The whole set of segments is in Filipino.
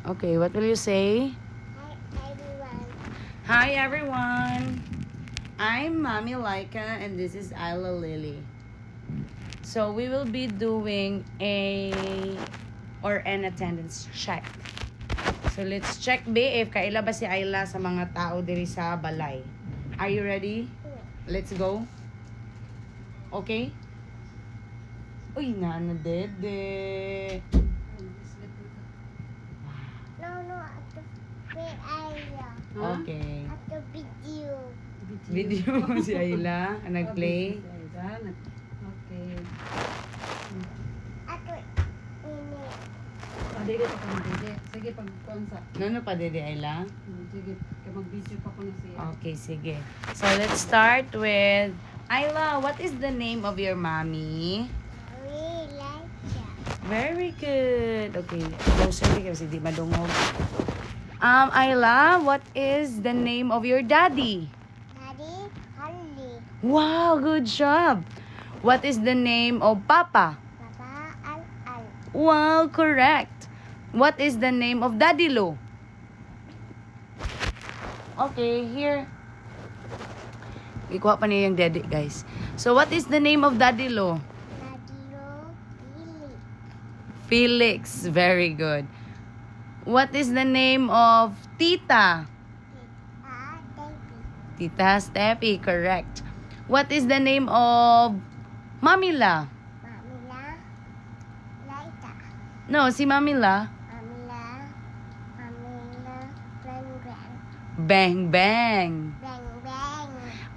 Okay, what will you say? Hi everyone. Hi everyone. I'm Mommy Laika and this is Isla Lily. So we will be doing an attendance check. So let's check B if kaila ba si Ayla sa mga tao diri sa balay. Are you ready? Let's go. Okay? Uy, dede. No, at the area. Okay. At the video. Video si Ayla nag-play. Okay. At the ini. Dili pa ka mag-dili. Sige, pag-konsa. Ano pa dede Ayla? Sige, kaya mag-video pa ko na siya. Okay, sige. So let's start with Ayla, what is the name of your mommy? We like that. Very good. Okay, closer kasi di madungog. Ayla, what is the name of your daddy? Daddy, Holly. Wow, good job. What is the name of Papa? Papa, Al. Wow, correct. What is the name of Daddy Lo? Okay, here. Ikuha pa niya yung daddy, guys. So, what is the name of Daddy Lo? Daddy, Billy. Felix. Very good. What is the name of Tita? Baby. Tita Steffi, correct. What is the name of Mamila? Mamila. Laita. No, si Mamila. Mamila. Grand. Bang Bang. Bang.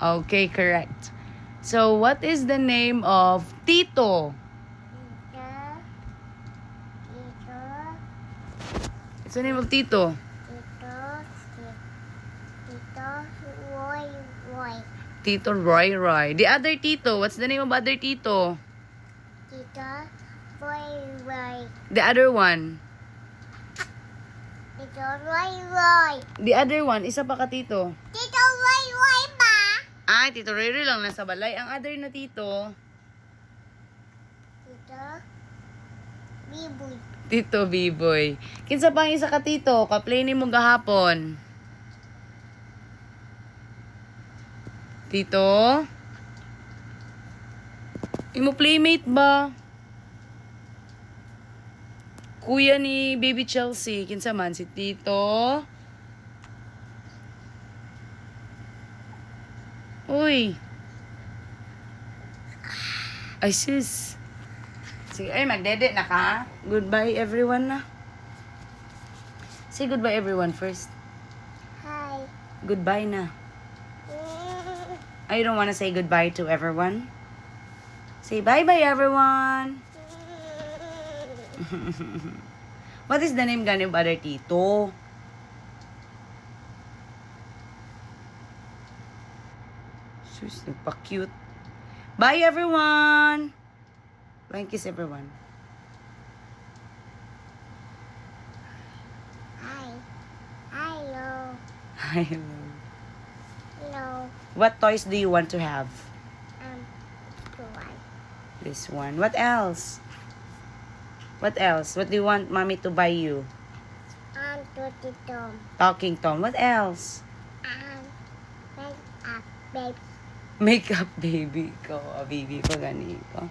Okay, correct. So, what is the name of Tito? Tito. What's the name of Tito? Roy. Tito Roy. The other Tito, what's the name of other Tito? Tito Roy. The other one. Tito Roy. The other one, isa pa ka Tito. Tito Roy ba? Ay, Tito Roy lang nasa balay. Ang other na Tito, Tito Biboy. Tito Biboy. Kinsa pang isa ka Tito, ka-play ni mo gahapon. Tito? Imo playmate ba? Kuya ni Baby Chelsea. Kinsa man si Tito? Uy. Ay sis. Sige, ay magdede na ka. Goodbye everyone na. Say goodbye everyone first. Hi. Goodbye na. I don't want to say goodbye to everyone. Say bye-bye everyone. What is the name gani of other Tito? Sus, nagpa-cute. Bye everyone. Bye, kiss everyone. Hi. Hello. Hi, hello. Hello. What toys do you want to have? Tuwan. This one. What else? What else? What do you want mommy to buy you? Tito. Talking Tom. What else? Make up, baby. Makeup baby ko. Baby ko gani ko.